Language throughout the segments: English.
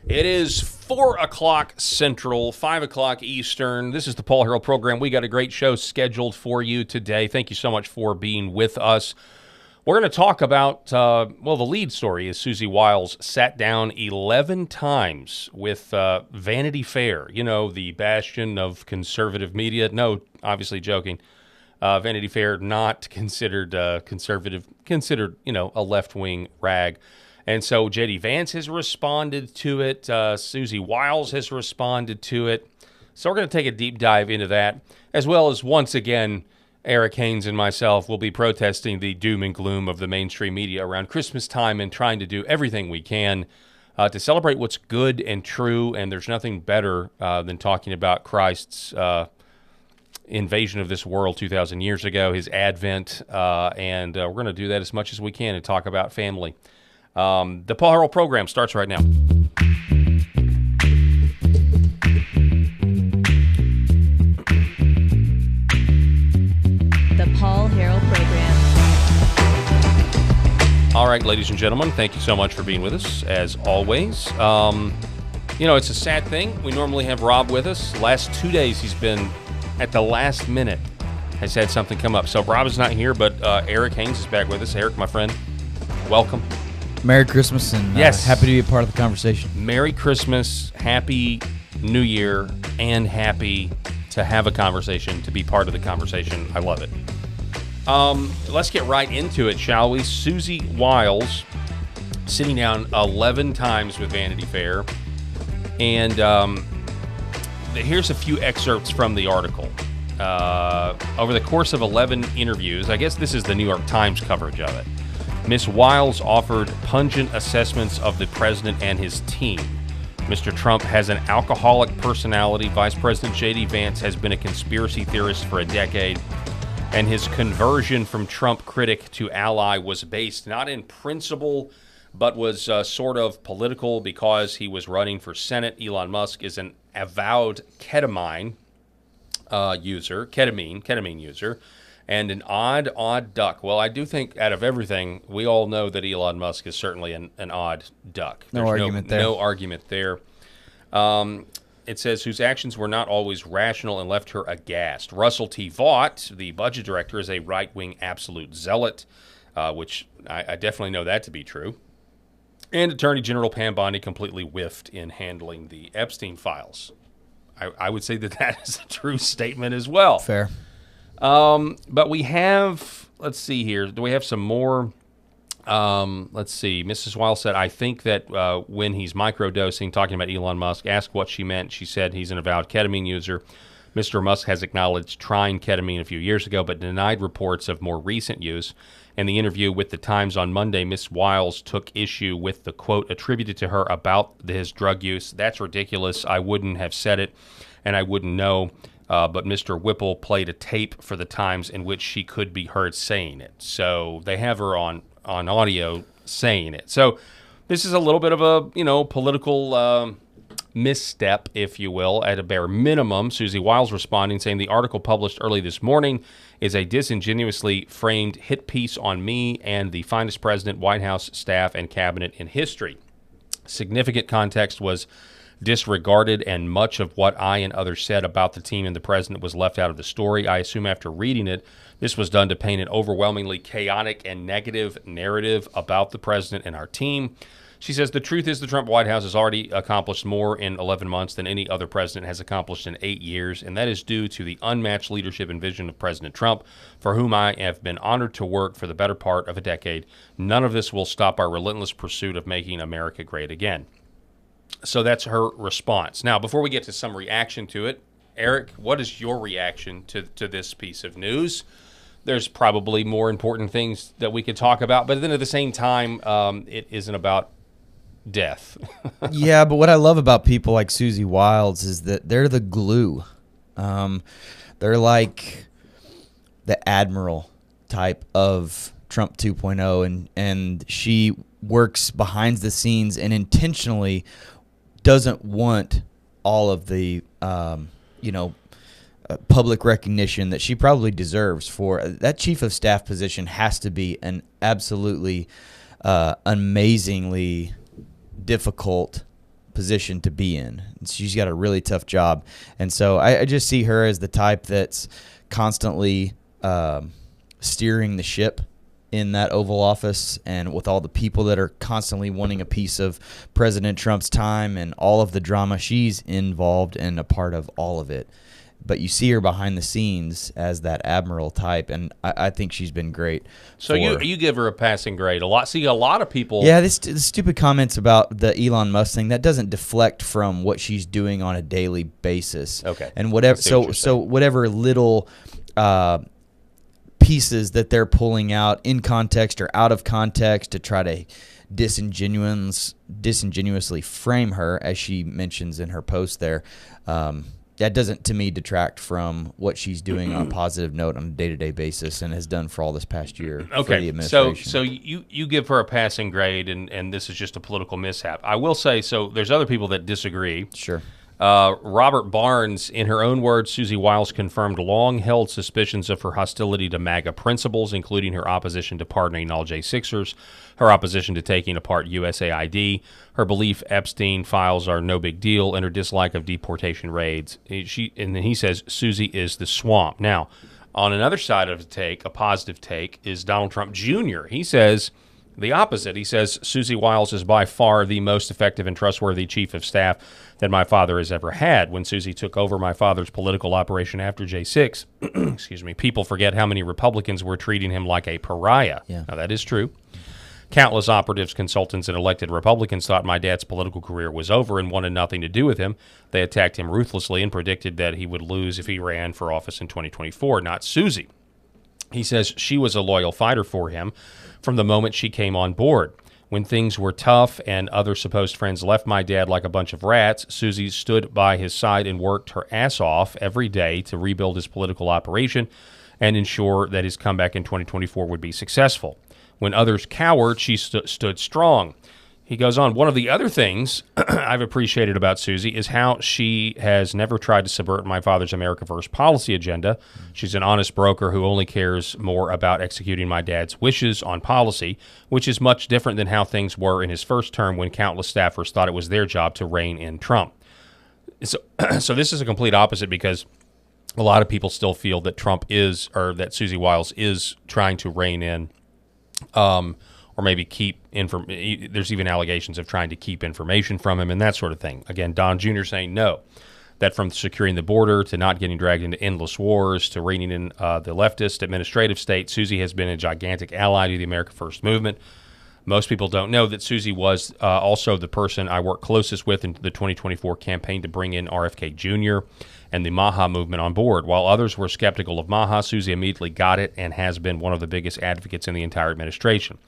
It is 4 o'clock Central, 5 o'clock Eastern. This is the Paul Harrell Program. We got a great show scheduled for you today. Thank you so much for being with us. We're going to talk about, the lead story is Susie Wiles sat down 11 times with Vanity Fair, the bastion of conservative media. No, obviously joking. Vanity Fair, not considered conservative, considered, a left-wing rag. And so J.D. Vance has responded to it. Susie Wiles has responded to it. So we're going to take a deep dive into that, as well as, once again, Eric Haynes and myself will be protesting the doom and gloom of the mainstream media around Christmas time and trying to do everything we can to celebrate what's good and true. And there's nothing better than talking about Christ's invasion of this world 2,000 years ago, his advent, and we're going to do that as much as we can and talk about family. The Paul Harrell Program starts right now. The Paul Harrell Program. All right, ladies and gentlemen, thank you so much for being with us, as always. It's a sad thing. We normally have Rob with us. Last 2 days, he's been, at the last minute, has had something come up. So Rob is not here, but Eric Haynes is back with us. Eric, my friend, welcome. Merry Christmas, and yes, happy to be a part of the conversation. Merry Christmas, Happy New Year, and happy to have a conversation, to be part of the conversation. I love it. Let's get right into it, shall we? Susie Wiles sitting down 11 times with Vanity Fair, and here's a few excerpts from the article. Over the course of 11 interviews, I guess this is the New York Times coverage of it, Ms. Wiles offered pungent assessments of the president and his team. Mr. Trump has an alcoholic personality. Vice President J.D. Vance has been a conspiracy theorist for a decade. And his conversion from Trump critic to ally was based not in principle, but was sort of political because he was running for Senate. Elon Musk is an avowed ketamine user, and an odd duck. Well, I do think out of everything, we all know that Elon Musk is certainly an odd duck. No argument there. It says, whose actions were not always rational and left her aghast. Russell T. Vaught, the budget director, is a right-wing absolute zealot, which I definitely know that to be true. And Attorney General Pam Bondi completely whiffed in handling the Epstein files. I would say that is a true statement as well. Fair. But we have, let's see here. Do we have some more? Let's see. Mrs. Wiles said, I think that when he's microdosing, talking about Elon Musk, asked what she meant. She said he's an avowed ketamine user. Mr. Musk has acknowledged trying ketamine a few years ago, but denied reports of more recent use. In the interview with the Times on Monday, Ms. Wiles took issue with the quote attributed to her about his drug use. That's ridiculous. I wouldn't have said it, and I wouldn't know. But Mr. Whipple played a tape for the Times in which she could be heard saying it. So they have her on audio saying it. So this is a little bit of a, political misstep, if you will, at a bare minimum. Susie Wiles responding, saying the article published early this morning is a disingenuously framed hit piece on me and the finest president, White House staff, and cabinet in history. Significant context was disregarded, and much of what I and others said about the team and the president was left out of the story. I assume after reading it, this was done to paint an overwhelmingly chaotic and negative narrative about the president and our team. She says the truth is the Trump White House has already accomplished more in 11 months than any other president has accomplished in 8 years, and that is due to the unmatched leadership and vision of President Trump, for whom I have been honored to work for the better part of a decade. None of this will stop our relentless pursuit of making America great again. So that's her response. Now, before we get to some reaction to it, Eric, what is your reaction to this piece of news? There's probably more important things that we could talk about, but then at the same time, it isn't about death. Yeah, but what I love about people like Susie Wiles is that they're the glue. They're like the admiral type of Trump 2.0, and she works behind the scenes and intentionally doesn't want all of the public recognition that she probably deserves for that chief of staff position. Has to be an absolutely amazingly difficult position to be in. She's got a really tough job. And so I just see her as the type that's constantly steering the ship in that Oval Office, and with all the people that are constantly wanting a piece of President Trump's time and all of the drama, she's involved and a part of all of it. But you see her behind the scenes as that admiral type, and I think she's been great. So you give her a passing grade. A lot of people. Yeah, this stupid comments about the Elon Musk thing, that doesn't deflect from what she's doing on a daily basis. Okay. And whatever. So whatever little pieces that they're pulling out in context or out of context to try to disingenuously frame her, as she mentions in her post there, that doesn't, to me, detract from what she's doing on a positive note on a day-to-day basis and has done for all this past year for the administration. So you give her a passing grade, and this is just a political mishap. I will say, so there's other people that disagree. Sure. Robert Barnes, in her own words, Susie Wiles confirmed long-held suspicions of her hostility to MAGA principles, including her opposition to pardoning all J6ers, her opposition to taking apart USAID, her belief Epstein files are no big deal, and her dislike of deportation raids. And then he says Susie is the swamp. Now, on another side of the take, a positive take, is Donald Trump Jr. He says the opposite. He says Susie Wiles is by far the most effective and trustworthy chief of staff that my father has ever had. When Susie took over my father's political operation after J6, excuse me, people forget how many Republicans were treating him like a pariah. Yeah. Now, that is true. Countless operatives, consultants, and elected Republicans thought my dad's political career was over and wanted nothing to do with him. They attacked him ruthlessly and predicted that he would lose if he ran for office in 2024, not Susie. He says she was a loyal fighter for him from the moment she came on board. When things were tough and other supposed friends left my dad like a bunch of rats, Susie stood by his side and worked her ass off every day to rebuild his political operation and ensure that his comeback in 2024 would be successful. When others cowered, she stood strong. He goes on, one of the other things I've appreciated about Susie is how she has never tried to subvert my father's America First policy agenda. She's an honest broker who only cares more about executing my dad's wishes on policy, which is much different than how things were in his first term when countless staffers thought it was their job to rein in Trump. So this is a complete opposite, because a lot of people still feel that that Susie Wiles is trying to rein in or maybe keep there's even allegations of trying to keep information from him and that sort of thing. Again, Don Jr. saying no, that from securing the border to not getting dragged into endless wars to reining in the leftist administrative state, Susie has been a gigantic ally to the America First movement. Most people don't know that Susie was also the person I worked closest with in the 2024 campaign to bring in RFK Jr. and the Maha movement on board. While others were skeptical of Maha, Susie immediately got it and has been one of the biggest advocates in the entire administration.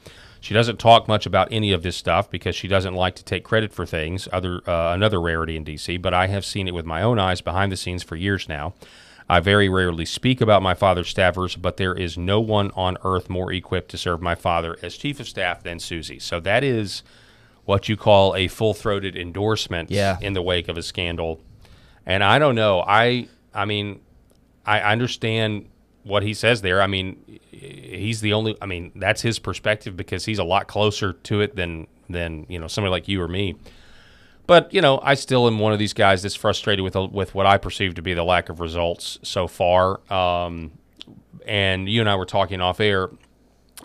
She doesn't talk much about any of this stuff because she doesn't like to take credit for things, another rarity in D.C., but I have seen it with my own eyes behind the scenes for years now. I very rarely speak about my father's staffers, but there is no one on earth more equipped to serve my father as chief of staff than Susie. So that is what you call a full-throated endorsement in the wake of a scandal. And I don't know. I mean, I understand what he says there. I mean, he's the only. I mean, that's his perspective because he's a lot closer to it than somebody like you or me. But I still am one of these guys that's frustrated with what I perceive to be the lack of results so far. And you and I were talking off air.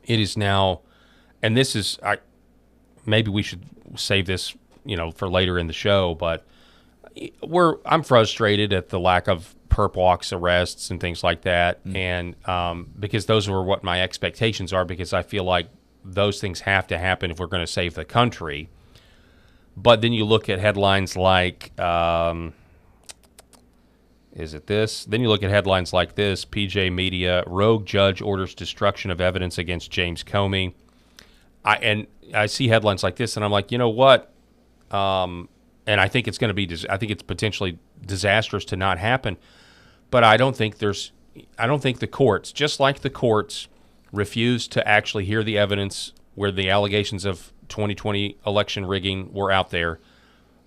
It is now, and this is maybe we should save this for later in the show, but I'm frustrated at the lack of perp walks, arrests, and things like that, and because those are what my expectations are, because I feel like those things have to happen if we're going to save the country. But then you look at headlines like, is it this? Then you look at headlines like this, PJ Media, rogue judge orders destruction of evidence against James Comey. I see headlines like this, and I'm like, you know what? And I think it's going to be, I think it's potentially disastrous to not happen. But I don't think the courts, just like the courts refused to actually hear the evidence where the allegations of 2020 election rigging were out there,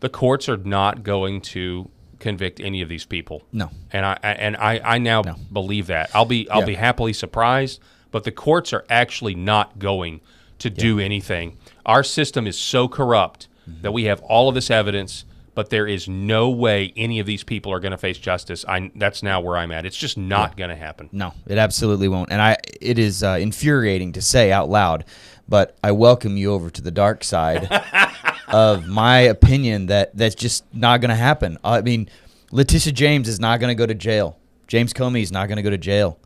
the courts are not going to convict any of these people. No. And I now believe that. I'll be happily surprised, but the courts are actually not going to do anything. Our system is so corrupt that we have all of this evidence, but there is no way any of these people are going to face justice. That's now where I'm at. It's just not going to happen. No, it absolutely won't. And it is infuriating to say out loud, but I welcome you over to the dark side of my opinion that that's just not going to happen. I mean, Letitia James is not going to go to jail. James Comey is not going to go to jail.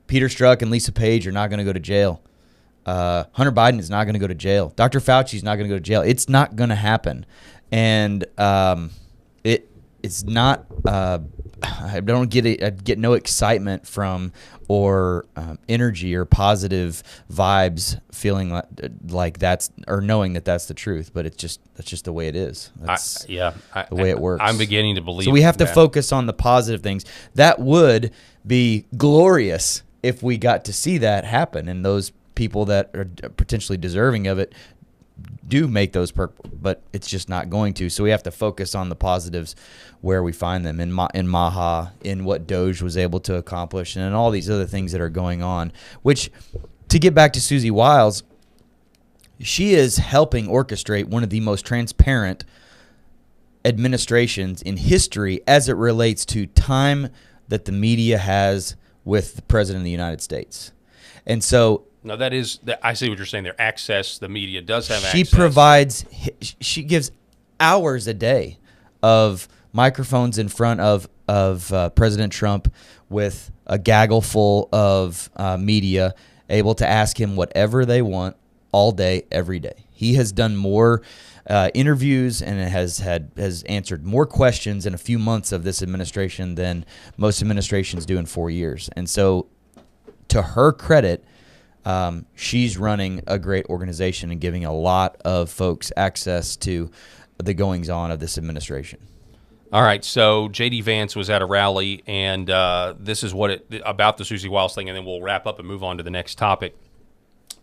Peter Strzok and Lisa Page are not going to go to jail. Hunter Biden is not going to go to jail. Dr. Fauci is not going to go to jail. It's not going to happen. And it's not. I don't get it. I get no excitement from or energy or positive vibes, feeling like that's or knowing that that's the truth. But that's just the way it is. That's the way it works. I'm beginning to believe. So we have to focus on the positive things. That would be glorious if we got to see that happen, and those people that are potentially deserving of it do make those but it's just not going to. So we have to focus on the positives where we find them in Maha, in what Doge was able to accomplish, and in all these other things that are going on. Which, to get back to Susie Wiles, she is helping orchestrate one of the most transparent administrations in history as it relates to time that the media has with the President of the United States. And so no, I see what you're saying there. The media does have access. She gives hours a day of microphones in front of President Trump with a gaggle full of media, able to ask him whatever they want all day, every day. He has done more interviews and has answered more questions in a few months of this administration than most administrations do in 4 years. And so, to her credit, she's running a great organization and giving a lot of folks access to the goings-on of this administration. All right, so J.D. Vance was at a rally, and this is about the Susie Wiles thing, and then we'll wrap up and move on to the next topic.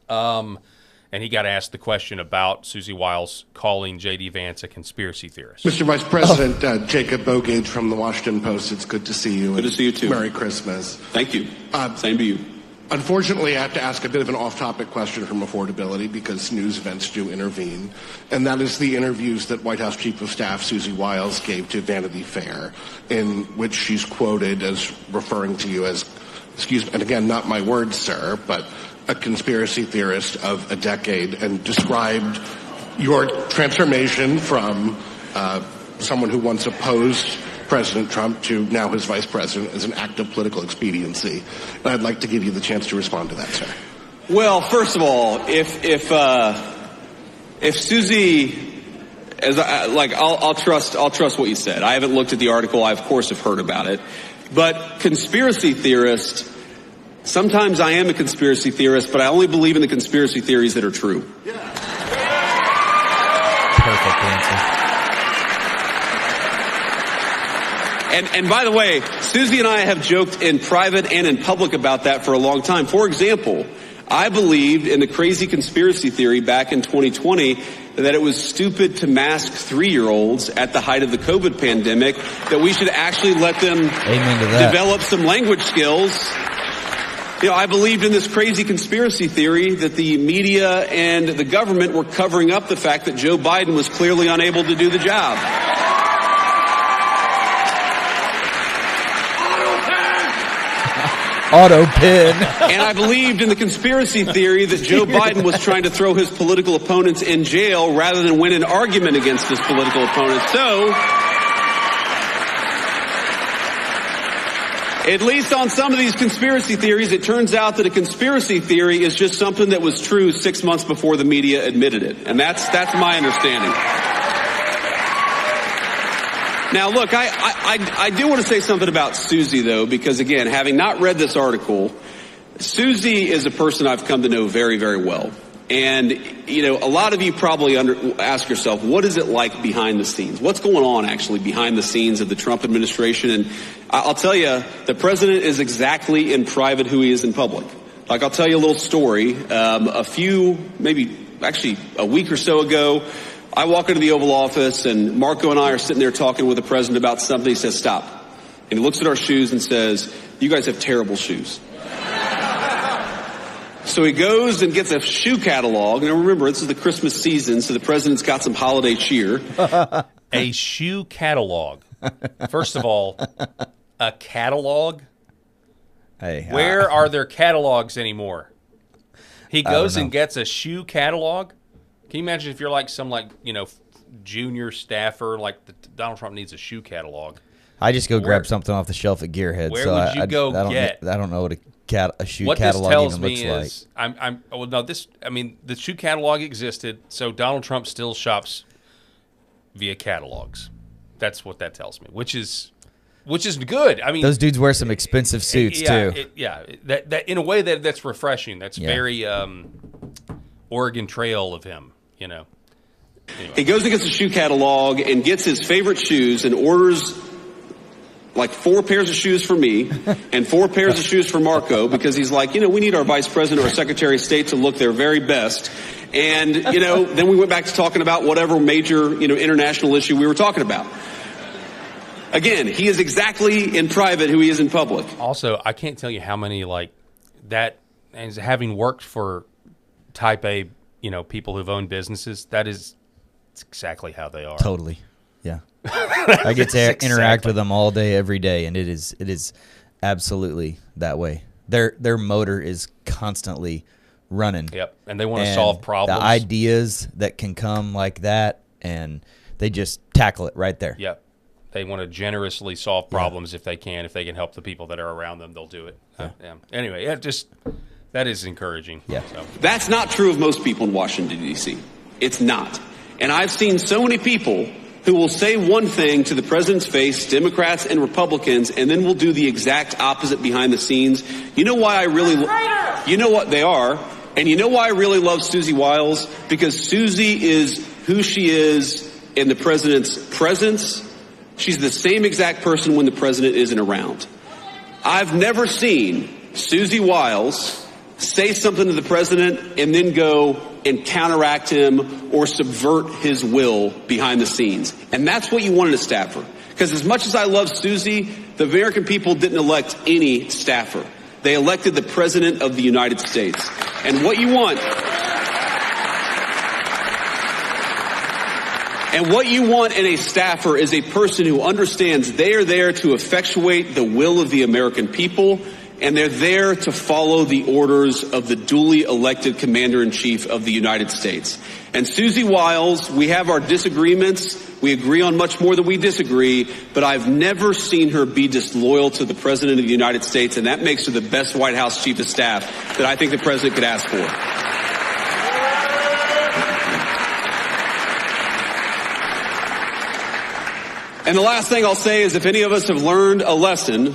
And he got asked the question about Susie Wiles calling J.D. Vance a conspiracy theorist. Mr. Vice President, Jacob Bogage from the Washington Post. It's good to see you. Good to see you, too. Merry Christmas. Thank you. Same to you. Unfortunately, I have to ask a bit of an off-topic question from affordability because news events do intervene, and that is the interviews that White House Chief of Staff Susie Wiles gave to Vanity Fair, in which she's quoted as referring to you as, and again, not my words, sir, but a conspiracy theorist of a decade, and described your transformation from someone who once opposed President Trump to now his vice president as an act of political expediency. And I'd like to give you the chance to respond to that, sir. Well, first of all, if Susie, I'll trust what you said. I haven't looked at the article. I of course have heard about it. But conspiracy theorist, sometimes I am a conspiracy theorist, but I only believe in the conspiracy theories that are true. Perfect answer. And by the way, Susie and I have joked in private and in public about that for a long time. For example, I believed in the crazy conspiracy theory back in 2020 that it was stupid to mask 3-year-olds at the height of the COVID pandemic, that we should actually let them develop some language skills. You know, I believed in this crazy conspiracy theory that the media and the government were covering up the fact that Joe Biden was clearly unable to do the job. Auto pin. And I believed in the conspiracy theory that Joe Biden was trying to throw his political opponents in jail rather than win an argument against his political opponents. So, at least on some of these conspiracy theories, it turns out that a conspiracy theory is just something that was true 6 months before the media admitted it. And that's my understanding. Now, look, I do want to say something about Susie, though, because, again, having not read this article, Susie is a person I've come to know very, very well. And, you know, a lot of you probably ask yourself, what is it like behind the scenes? What's going on, actually, behind the scenes of the Trump administration? And I'll tell you, the president is exactly in private who he is in public. Like, I'll tell you a little story. A week or so ago, I walk into the Oval Office, and Marco and I are sitting there talking with the president about something. He says, stop. And he looks at our shoes and says, you guys have terrible shoes. So he goes and gets a shoe catalog. Now remember, this is the Christmas season, so the president's got some holiday cheer. A shoe catalog. First of all, a catalog? Hey, Where are there catalogs anymore? He goes and gets a shoe catalog? Can you imagine if you're like some junior staffer, like Donald Trump needs a shoe catalog? I just go grab something off the shelf at Gearhead. Where would you go get? I don't know what a shoe what catalog this tells even me looks is, the shoe catalog existed, so Donald Trump still shops via catalogs. That's what that tells me, which is good. I mean, those dudes wear some expensive suits too. That in a way that's refreshing. That's very Oregon Trail of him. Anyway. He goes and gets a shoe catalog and gets his favorite shoes and orders like 4 pairs of shoes for me and 4 pairs of shoes for Marco, because he's like, we need our vice president or secretary of state to look their very best. And, then we went back to talking about whatever major, international issue we were talking about. Again, he is exactly in private who he is in public. Also, I can't tell you how many that, and having worked for type A, people who've owned businesses, it's exactly how they are. Totally. Yeah. I get to interact with them all day, every day, and it is absolutely that way. Their motor is constantly running. Yep, and they want to solve problems. The ideas that can come like that, and they just tackle it right there. Yep. They want to generously solve problems if they can. If they can help the people that are around them, they'll do it. Anyway, that is encouraging. Yeah. So. That's not true of most people in Washington, D.C. It's not. And I've seen so many people who will say one thing to the president's face, Democrats and Republicans, and then will do the exact opposite behind the scenes. You know why I really... You know what they are. And you know why I really love Susie Wiles? Because Susie is who she is in the president's presence. She's the same exact person when the president isn't around. I've never seen Susie Wiles say something to the president and then go and counteract him or subvert his will behind the scenes. And that's what you want in a staffer. Because as much as I love Susie, the American people didn't elect any staffer. They elected the president of the United States. And what you want... And what you want in a staffer is a person who understands they are there to effectuate the will of the American people, and they're there to follow the orders of the duly elected Commander-in-Chief of the United States. And Susie Wiles, we have our disagreements. We agree on much more than we disagree, but I've never seen her be disloyal to the President of the United States, and that makes her the best White House Chief of Staff that I think the President could ask for. And the last thing I'll say is if any of us have learned a lesson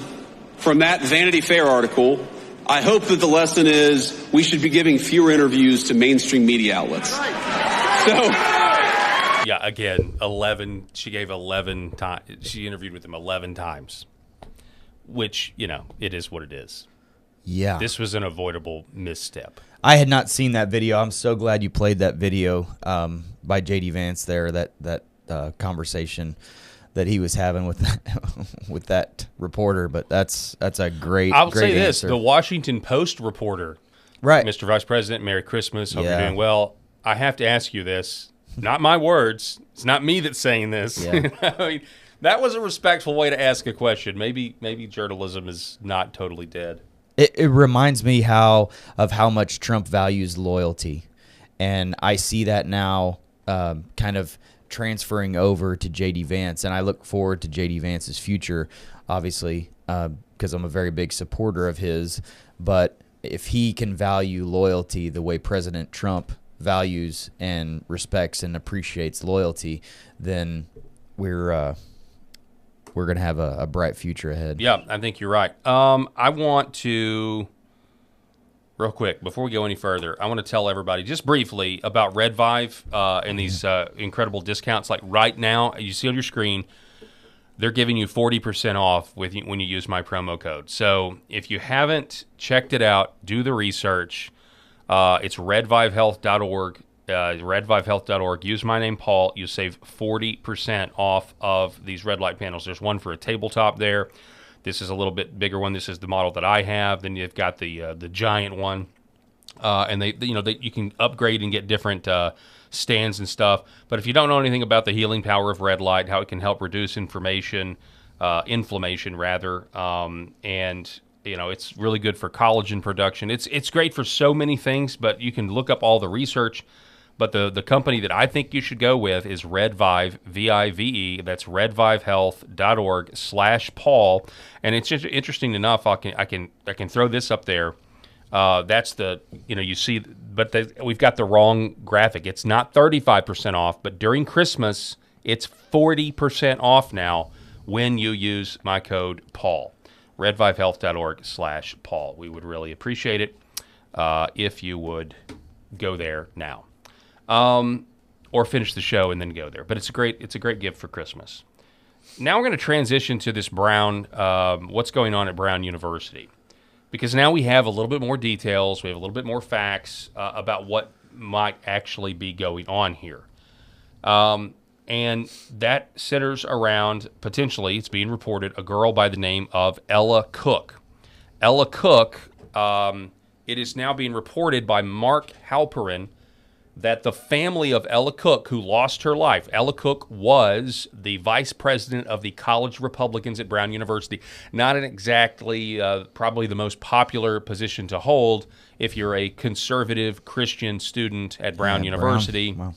from that Vanity Fair article, I hope that the lesson is we should be giving fewer interviews to mainstream media outlets. So, yeah, again, 11. She gave 11 times. She interviewed with him 11 times, which, it is what it is. Yeah. This was an avoidable misstep. I had not seen that video. I'm so glad you played that video by J.D. Vance there, that conversation that he was having with that reporter, but that's a great. I'll great say this: answer. the Washington Post reporter, right, Mr. Vice President, Merry Christmas. Hope you're doing well. I have to ask you this. Not my words. It's not me that's saying this. Yeah. I mean, that was a respectful way to ask a question. Maybe journalism is not totally dead. It reminds me of how much Trump values loyalty, and I see that now, kind of transferring over to J.D. Vance, and I look forward to J.D. Vance's future, obviously, because I'm a very big supporter of his. But if he can value loyalty the way President Trump values and respects and appreciates loyalty, then we're going to have a bright future ahead. Yeah, I think you're right. I want to... Real quick, before we go any further, I want to tell everybody just briefly about Red Vive and these incredible discounts. Like right now, you see on your screen, they're giving you 40% off when you use my promo code. So if you haven't checked it out, do the research. It's redvivehealth.org. Redvivehealth.org. Use my name, Paul. You save 40% off of these red light panels. There's one for a tabletop there. This is a little bit bigger one. This is the model that I have. Then you've got the giant one. and you can upgrade and get different stands and stuff. But if you don't know anything about the healing power of red light, how it can help reduce inflammation rather, and it's really good for collagen production. It's great for so many things, but you can look up all the research. But the company that I think you should go with is Redvive, VIVE. That's redvivehealth.org/Paul. And it's just interesting enough. I can throw this up there. That's you see, but we've got the wrong graphic. It's not 35% off, but during Christmas, it's 40% off now when you use my code Paul. redvivehealth.org/Paul. We would really appreciate it if you would go there now. Or finish the show and then go there. But it's a great gift for Christmas. Now we're going to transition to this Brown, what's going on at Brown University. Because now we have a little bit more details, we have a little bit more facts about what might actually be going on here. And that centers around, potentially, it's being reported, a girl by the name of Ella Cook. Ella Cook, it is now being reported by Mark Halperin that the family of Ella Cook, who lost her life, Ella Cook was the vice president of the College Republicans at Brown University. Not an exactly probably the most popular position to hold if you're a conservative Christian student at Brown University. Wow.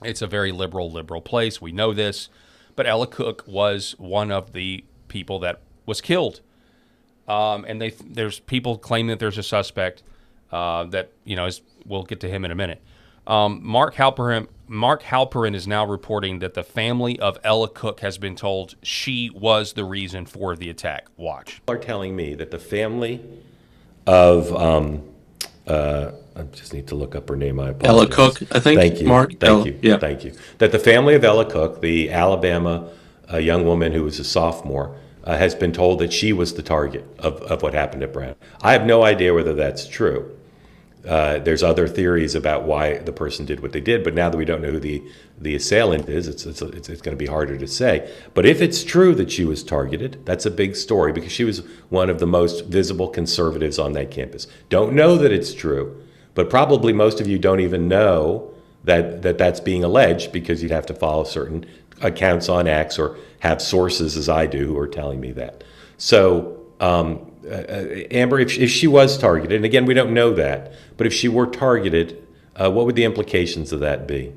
It's a very liberal place. We know this. But Ella Cook was one of the people that was killed. And there's people claiming that there's a suspect that, we'll get to him in a minute. Mark Halperin is now reporting that the family of Ella Cook has been told she was the reason for the attack. Watch. People are telling me that the family of I just need to look up her name. I apologize. Ella Cook, I think. Thank you. Mark. Thank you. Yeah. Thank you. That the family of Ella Cook, the Alabama young woman who was a sophomore, has been told that she was the target of what happened at Brown. I have no idea whether that's true. There's other theories about why the person did what they did, but now that we don't know who the assailant is, it's going to be harder to say. But if it's true that she was targeted, that's a big story because she was one of the most visible conservatives on that campus. Don't know that it's true, but probably most of you don't even know that's being alleged because you'd have to follow certain accounts on X or have sources, as I do, who are telling me that. So, Amber, if she was targeted, and again, we don't know that, but if she were targeted, what would the implications of that be?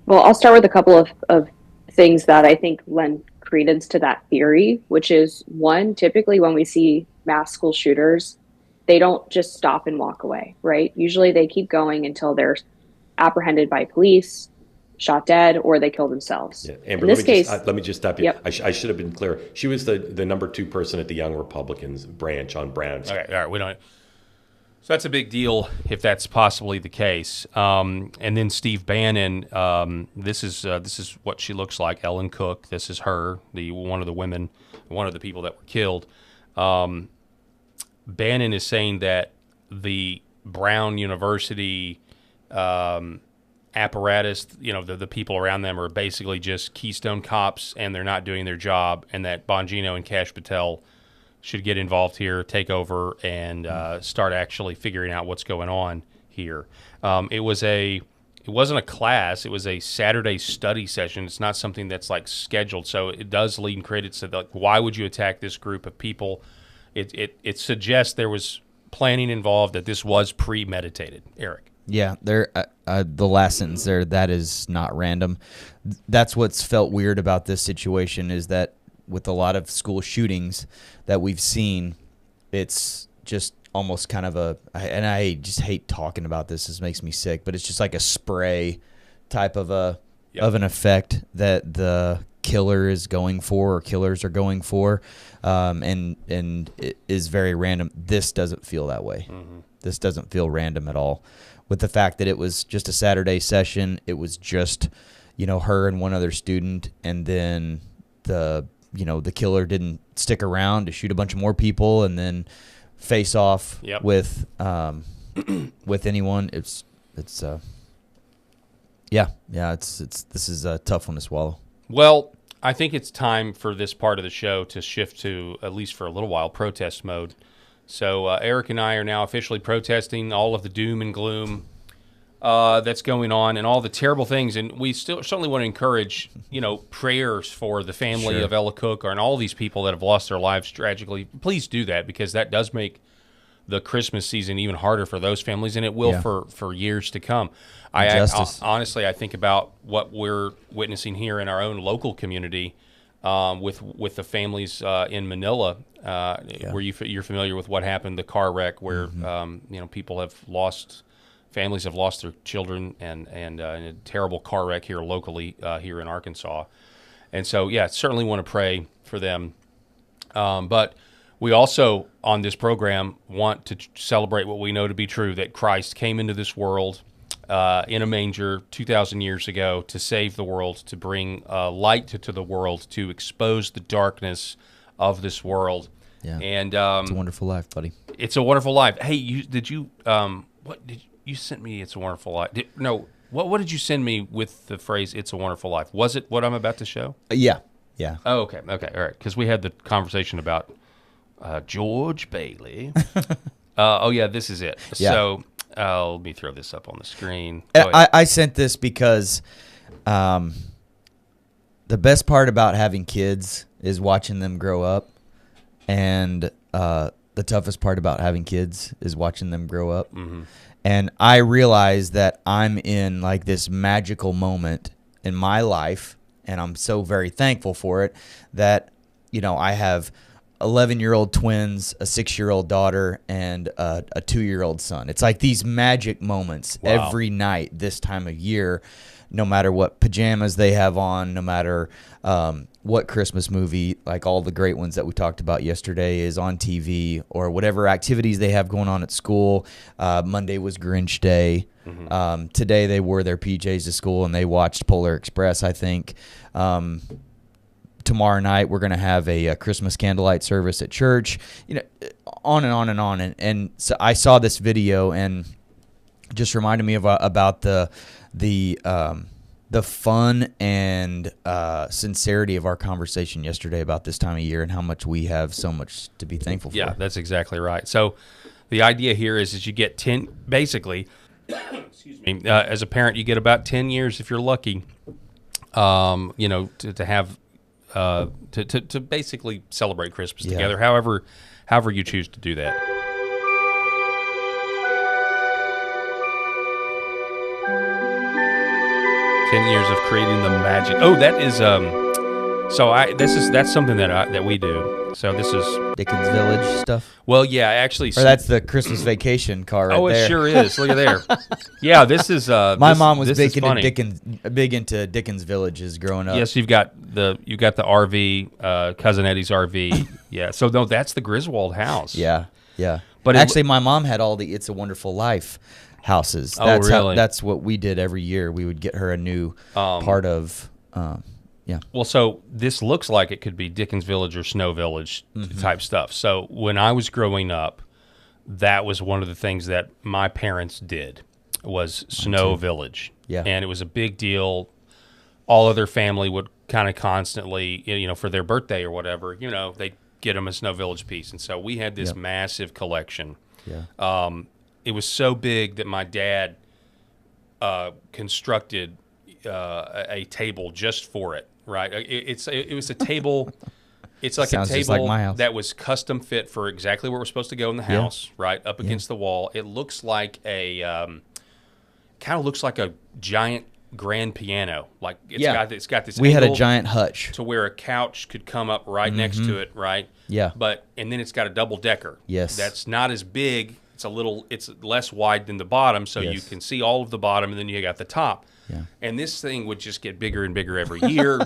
Well, I'll start with a couple of things that I think lend credence to that theory, which is, one, typically when we see mass school shooters, they don't just stop and walk away, right? Usually they keep going until they're apprehended by police, shot dead, or they kill themselves. Yeah. Amber, in this case, let me just stop you. Yep. I should have been clear. She was the number 2 person at the Young Republicans branch on Brown. All right. We don't. So that's a big deal if that's possibly the case. And then Steve Bannon. This is what she looks like. Ellen Cook. This is her. One of the people that were killed. Bannon is saying that the Brown University apparatus, the people around them are basically just Keystone cops, and they're not doing their job, and that Bongino and Kash Patel should get involved here, take over, and start actually figuring out what's going on here. It wasn't a class; it was a Saturday study session. It's not something that's like scheduled, so it does lean credence to why would you attack this group of people? It suggests there was planning involved, that this was premeditated. Eric. Yeah, the last sentence there, that is not random. That's what's felt weird about this situation, is that with a lot of school shootings that we've seen, it's just almost kind of and I just hate talking about this. This makes me sick, but it's just like a spray type of an effect that the killer is going for, or killers are going for, and it is very random. This doesn't feel that way. Mm-hmm. This doesn't feel random at all. With the fact that it was just a Saturday session, it was just, her and one other student, and then the killer didn't stick around to shoot a bunch of more people and then face off with anyone. This is a tough one to swallow. Well, I think it's time for this part of the show to shift to, at least for a little while, protest mode. So Eric and I are now officially protesting all of the doom and gloom that's going on and all the terrible things. And we certainly want to encourage, prayers for the family of Ella Cook and all these people that have lost their lives tragically. Please do that, because that does make the Christmas season even harder for those families, and it will for years to come. Honestly, I think about what we're witnessing here in our own local community with the families in Manila, where you're familiar with what happened, the car wreck where people have lost. Families have lost their children and in a terrible car wreck here locally here in Arkansas. And so, certainly want to pray for them. But we also, on this program, want to celebrate what we know to be true, that Christ came into this world in a manger 2,000 years ago to save the world, to bring light to the world, to expose the darkness of this world. Yeah. And it's a wonderful life, buddy. It's a wonderful life. Hey, you sent me It's a Wonderful Life. What did you send me with the phrase It's a Wonderful Life? Was it what I'm about to show? Yeah. Oh, okay, all right. Because we had the conversation about George Bailey. This is it. Yeah. So let me throw this up on the screen. I sent this because the best part about having kids is watching them grow up, and the toughest part about having kids is watching them grow up. Mm-hmm. And I realize that I'm in like this magical moment in my life, and I'm so very thankful for it, that, I have 11-year-old twins, a 6-year-old daughter, and a 2-year-old son. It's like these magic moments every night this time of year, no matter what pajamas they have on, no matter what Christmas movie, like all the great ones that we talked about yesterday, is on TV, or whatever activities they have going on at school. Monday was Grinch Day. Mm-hmm. Today they wore their PJs to school and they watched Polar Express, I think. Tomorrow night we're going to have a Christmas candlelight service at church. On and on and on. And so I saw this video and just reminded me about the fun and sincerity of our conversation yesterday about this time of year and how much we have so much to be thankful for. Yeah, that's exactly right. So the idea here is you get 10, basically, excuse me, as a parent, you get about 10 years if you're lucky, to have, to basically celebrate Christmas together, however you choose to do that. Years of creating the magic. Oh, that is that's something that we do. So this is Dickens Village stuff. Well, yeah, actually. Or that's the Christmas vacation car right there. Oh, it sure is. Look at there. Yeah, this is. My mom was big into Dickens Villages growing up. Yes, you've got the RV, Cousin Eddie's RV. Yeah. So no, that's the Griswold house. Yeah. But actually, my mom had all the It's a Wonderful Life houses. That's really? That's what we did every year. We would get her a new part of. Well, so this looks like it could be Dickens Village or Snow Village type stuff. So when I was growing up, that was one of the things that my parents did, was Snow Village. Yeah. And it was a big deal. All of their family would kind of constantly, for their birthday or whatever, they'd get them a Snow Village piece. And so we had this massive collection. Yeah. It was so big that my dad constructed a table just for it. Right, it was a table. It's like Sounds a just like table my house. that was custom fit for exactly where we're supposed to go in the house. Right up against the wall. It looks like kind of looks like a giant grand piano. Like it's got this. We had a angle giant hutch to where a couch could come up right next to it. Right. Yeah. And then it's got a double decker. Yes. That's not as big. It's less wide than the bottom, so you can see all of the bottom, and then you got the top. Yeah. And this thing would just get bigger and bigger every year.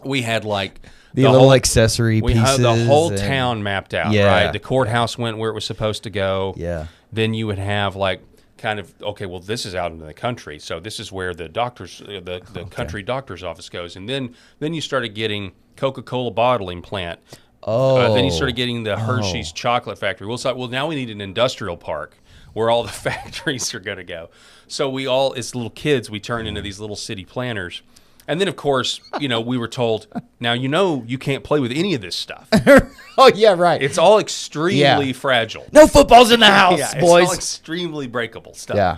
We had like the little whole accessory we pieces. had the whole town mapped out, right? The courthouse went where it was supposed to go. Yeah. Then you would have like kind of, this is out in the country, so this is where the doctors, the country doctor's office goes. And then you started getting Coca-Cola bottling plant. Then you started getting the Hershey's chocolate factory. Well, now we need an industrial park where all the factories are going to go. So we all, as little kids, we turn into these little city planners. And then, of course, we were told, now you can't play with any of this stuff. Oh, yeah, right. It's all extremely fragile. No footballs in the house, Yeah, boys. it's all extremely breakable stuff. Yeah.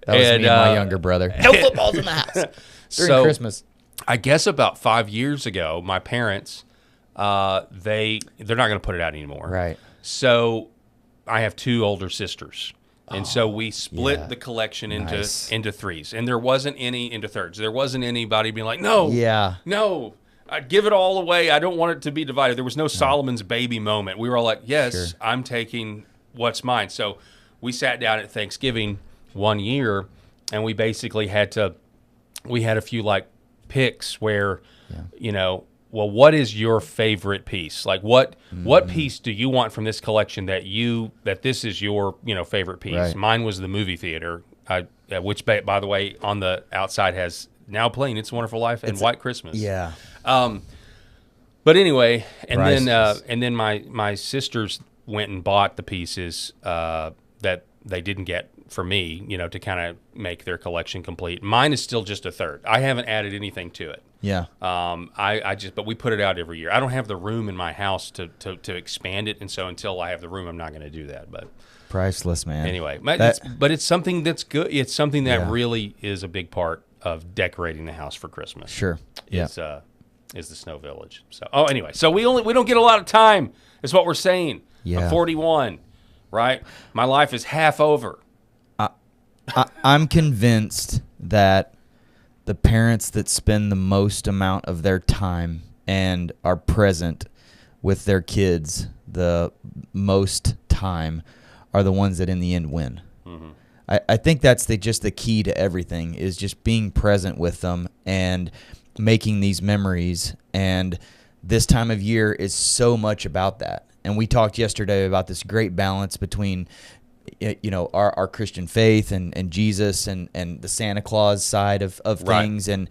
That was me and my younger brother. No footballs in the house during Christmas. I guess about 5 years ago, my parents, they're not going to put it out anymore. Right. So I have 2 older sisters. And so we split the collection into threes. And there wasn't any into thirds. There wasn't anybody being like, no, I'd give it all away. I don't want it to be divided. There was no Solomon's baby moment. We were all like, yes, I'm taking what's mine. So we sat down at Thanksgiving one year, and we basically we had a few like picks where, well, what is your favorite piece? Like what piece do you want from this collection that this is your, favorite piece? Right. Mine was the movie theater, which by the way, on the outside has now playing It's a Wonderful Life and White Christmas. Yeah. But anyway, and Priceless. then my sisters went and bought the pieces that they didn't get for me, to kind of make their collection complete. Mine is still just a third. I haven't added anything to it. Yeah. But we put it out every year. I don't have the room in my house to expand it, and so until I have the room, I'm not going to do that. But priceless, man. anyway, it's something that's good. It's something that really is a big part of decorating the house for Christmas. Sure. Is the Snow Village. So anyway, so we don't get a lot of time. Is what we're saying. Yeah. I'm 41, right? My life is half over. I'm convinced that the parents that spend the most amount of their time and are present with their kids the most time are the ones that in the end win. Mm-hmm. I think that's just the key to everything, is just being present with them and making these memories. And this time of year is so much about that. And we talked yesterday about this great balance between our Christian faith and Jesus and the Santa Claus side of things, and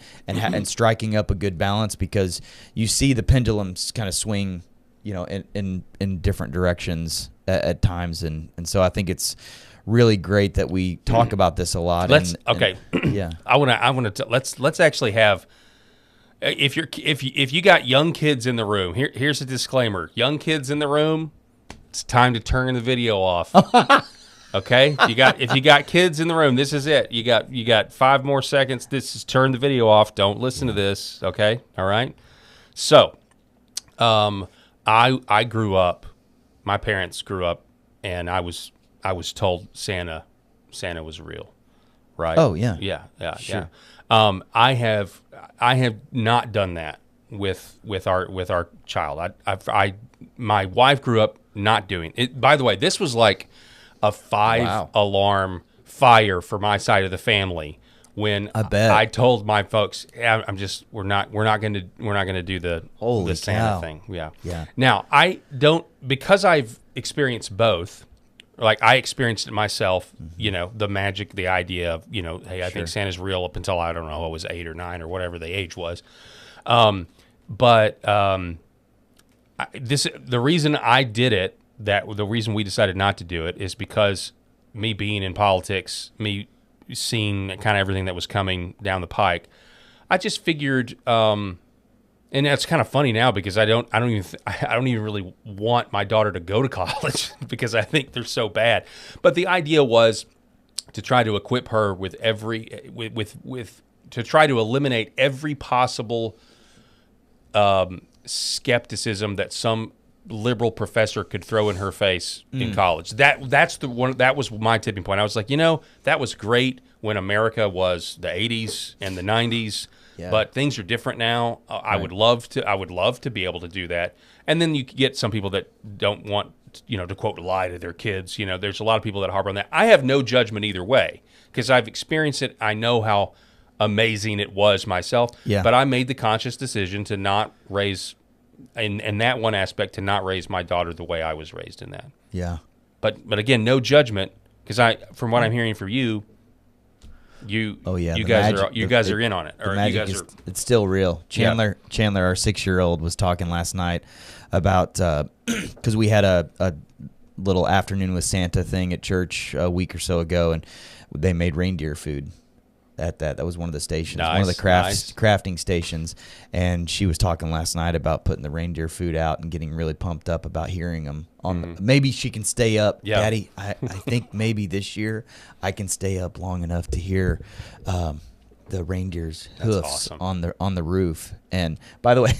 striking up a good balance, because you see the pendulums kind of swing, in different directions at times, and so I think it's really great that we talk about this a lot. Let's actually have. If you got young kids in the room, here's a disclaimer: young kids in the room, it's time to turn the video off. Okay, if you got kids in the room, this is it. You got 5 more seconds. This is turn the video off. Don't listen to this. Okay, all right. So, I grew up. My parents grew up, and I was told Santa was real, right? Oh yeah, yeah. I have not done that with our child. My wife grew up not doing it. By the way, this was like a 5 alarm fire for my side of the family when I told my folks, we're not going to do the Santa thing. Yeah. Now I don't, because I've experienced both. Like I experienced it myself, the magic, the idea of, hey, I think Santa's real up until, I don't know, I was 8 or 9 or whatever the age was. The reason I did it, the reason we decided not to do it, is because me being in politics, me seeing kind of everything that was coming down the pike, I just figured, and it's kind of funny now because I don't even really want my daughter to go to college because I think they're so bad. But the idea was to try to equip her with to try to eliminate every possible skepticism that some liberal professor could throw in her face in college. That was my tipping point. I was like, that was great when America was the 80s and the 90s. Yeah. But things are different now. Right. I would love to be able to do that. And then you get some people that don't want, to quote, lie to their kids. There's a lot of people that harbor on that. I have no judgment either way because I've experienced it. I know how amazing it was myself. Yeah. But I made the conscious decision to not raise, in that one aspect, to not raise my daughter the way I was raised in that. Yeah. But again, no judgment, because from what I'm hearing from you, you guys are in on it. Or you guys are. It's still real. Chandler, our 6-year-old, was talking last night about because we had a little afternoon with Santa thing at church a week or so ago, and they made reindeer food. at that. That was one of the stations, Nice, one of the crafting stations. And she was talking last night about putting the reindeer food out and getting really pumped up about hearing them. Maybe she can stay up. Yeah. Daddy, I think maybe this year I can stay up long enough to hear the reindeer's hoofs awesome. on the roof. And by the way,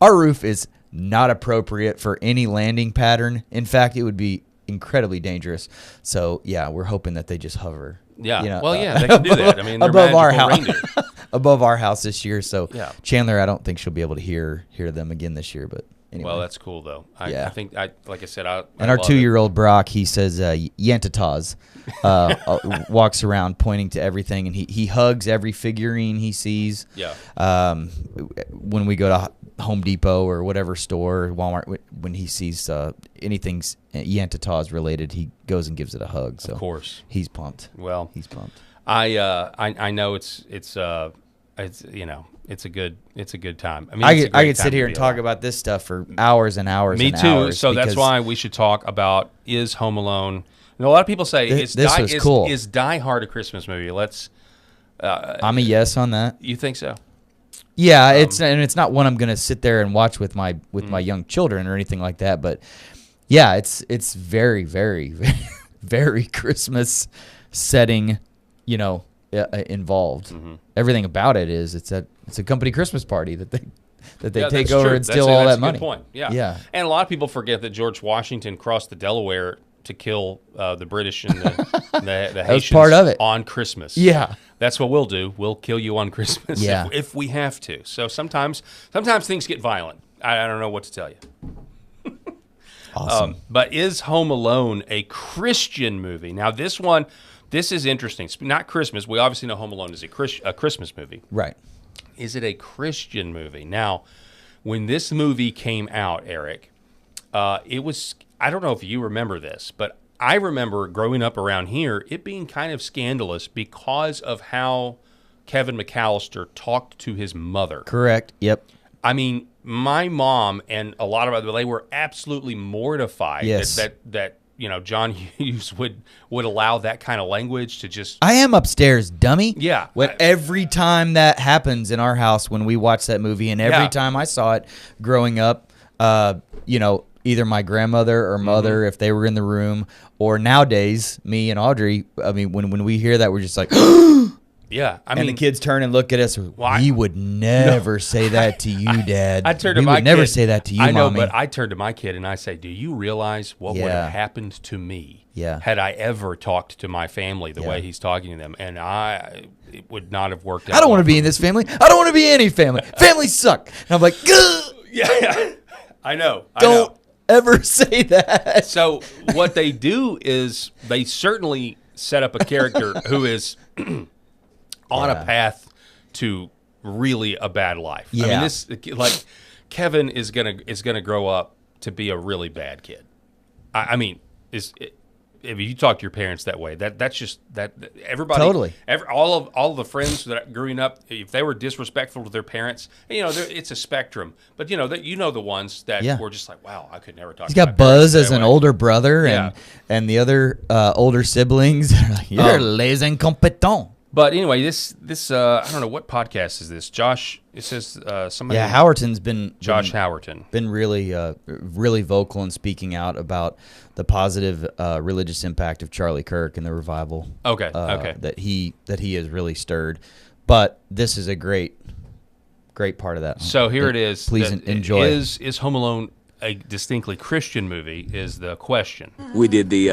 our roof is not appropriate for any landing pattern. In fact, it would be incredibly dangerous. So yeah, we're hoping that they just hover. Yeah. You know, well, yeah, they can do that. I mean, they're above our house, reindeer. above our house this year. So Yeah. Chandler, I don't think she'll be able to hear them again this year. But anyway, Well, that's cool though. I think like I said, and our 2-year-old Brock, he says Yantataz, walks around pointing to everything, and he hugs every figurine he sees. Yeah. When we go to Home Depot or whatever store, Walmart, when he sees anything Yantataz related, he goes and gives it a hug. So Of course. he's pumped. Well, He's pumped. I know it's you know, it's a good time. I mean, I could sit here and talk about this stuff for hours and hours. Me and too. hours So that's because why we should talk about is Home Alone. You know, a lot of people say This was cool. Is Die Hard a Christmas movie? I'm a yes on that. You think so? Yeah, it's not one I'm going to sit there and watch with my young children or anything like that. But yeah, it's very, very, very Christmas setting, you know, involved. Everything about it is it's a company Christmas party that they take over and steal all that money. That's a good point. Yeah. Yeah. And a lot of people forget that George Washington crossed the Delaware to kill the British and the Haitians part of it. on Christmas. Yeah. That's what we'll do. We'll kill you on Christmas if we have to. So sometimes things get violent. I don't know what to tell you. Awesome. But is Home Alone a Christian movie? Now, this is interesting. Not Christmas. We obviously know Home Alone is a Christmas movie. Right. Is it a Christian movie? Now, when this movie came out, Eric, it was, I don't know if you remember this, but I remember growing up around here, it being kind of scandalous because of how Kevin McAllister talked to his mother. Correct. Yep. I mean, my mom and a lot of other, they were absolutely mortified Yes. that you know, John Hughes would allow that kind of language to just. I am upstairs, dummy. Yeah. Every time that happens in our house when we watch that movie, and every time I saw it growing up, you know, either my grandmother or mother, if they were in the room, or nowadays, me and Audrey, I mean, when we hear that, we're just like, Yeah, I and mean, the kids turn and look at us. We would never say that to you, Dad. I turned to we my would never kid, say that to you, I know, Mommy. but I turned to my kid and I say, "Do you realize what would have happened to me had I ever talked to my family the way he's talking to them?" And it would not have worked out. I don't want to be in this family. I don't want to be any family. Families suck. And I'm like, Gah! Yeah, I know. Don't ever say that. So what they do is they certainly set up a character who is on a path to really a bad life. Yeah. I mean, this, like, Kevin is gonna grow up to be a really bad kid. I mean, if you talk to your parents that way, that's just that everybody Totally. All of the friends that growing up, if they were disrespectful to their parents, you know, it's a spectrum. But you know the ones that were just like, wow, I could never talk. He's to my got Buzz parents as that an way. older brother, Yeah. and the other older siblings. They're like, you're les incompetents. But anyway, this I don't know what podcast is this. Josh, it says somebody. Yeah, Howerton's been Josh Howerton. been really vocal and speaking out about the positive religious impact of Charlie Kirk and the revival. Okay. That he has really stirred. But this is a great part of that. So here it is. Please enjoy. Is Home Alone a distinctly Christian movie? Is the question. We did the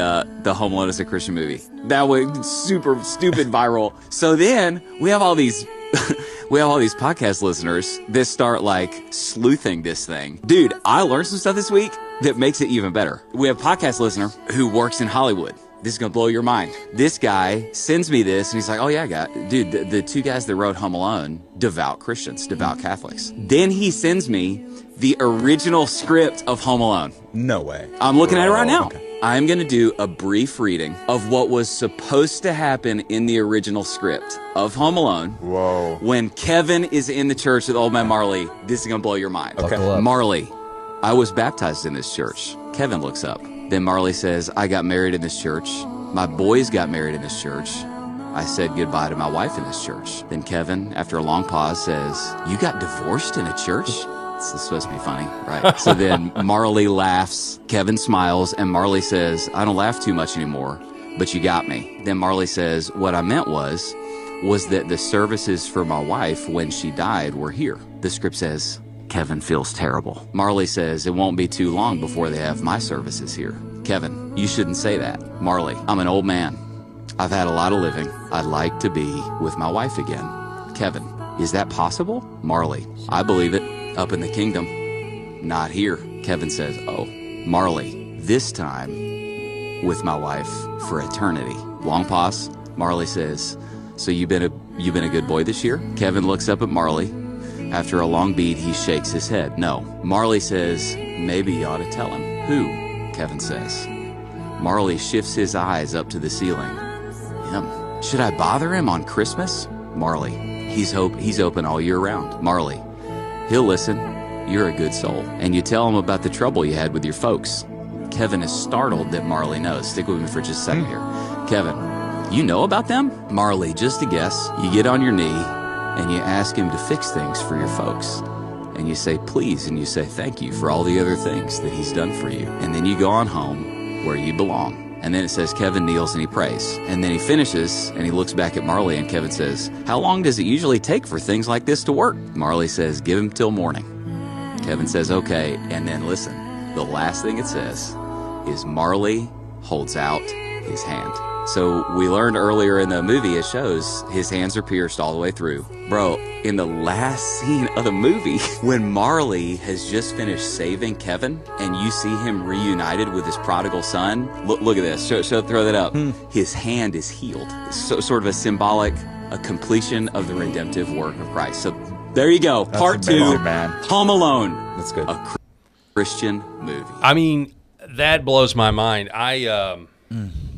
Home Alone as a Christian movie. That went super stupid viral. So then we have all these podcast listeners that start like sleuthing this thing. Dude, I learned some stuff this week that makes it even better. We have a podcast listener who works in Hollywood. This is going to blow your mind. This guy sends me this, and he's like, oh, yeah, dude, the two guys that wrote Home Alone, devout Christians, devout Catholics. Then he sends me the original script of Home Alone. No way. I'm looking at it right now. Okay. I'm going to do a brief reading of what was supposed to happen in the original script of Home Alone. Whoa. When Kevin is in the church with old man Marley, this is going to blow your mind. Okay. Buckle up. Marley, I was baptized in this church. Kevin looks up. Then Marley says, I got married in this church. My boys got married in this church. I said goodbye to my wife in this church. Then Kevin, after a long pause, says, you got divorced in a church? This is supposed to be funny, right? So then Marley laughs, Kevin smiles, and Marley says, I don't laugh too much anymore, but you got me. Then Marley says, what I meant was that the services for my wife when she died were here. The script says, Kevin feels terrible. Marley says, it won't be too long before they have my services here. Kevin, you shouldn't say that. Marley, I'm an old man. I've had a lot of living. I'd like to be with my wife again. Kevin, is that possible? Marley, I believe it. Up in the kingdom. Not here. Kevin says, oh, Marley, this time with my wife for eternity. Long pause. Marley says, so you've been a good boy this year? Kevin looks up at Marley. After a long beat, he shakes his head. No. Marley says, maybe you ought to tell him. Who? Kevin says. Marley shifts his eyes up to the ceiling. Him. Should I bother him on Christmas? Marley. He's open all year round. Marley. He'll listen. You're a good soul. And you tell him about the trouble you had with your folks. Kevin is startled that Marley knows. Stick with me for just a second here. Kevin, you know about them? Marley, just a guess. You get on your knee and you ask him to fix things for your folks. And you say please and you say thank you for all the other things that he's done for you. And then you go on home where you belong. And then it says Kevin kneels and he prays. And then he finishes and he looks back at Marley and Kevin says, how long does it usually take for things like this to work? Marley says, give him till morning. Kevin says, okay. And then listen, the last thing it says is Marley holds out his hand. So we learned earlier in the movie, it shows his hands are pierced all the way through. Bro, in the last scene of the movie, when Marley has just finished saving Kevin and you see him reunited with his prodigal son, look at this. Throw that up. His hand is healed. So, sort of a symbolic, a completion of the redemptive work of Christ. So there you go. That's Part amazing, 2, man. Home Alone. That's good. A Christian movie. I mean, that blows my mind.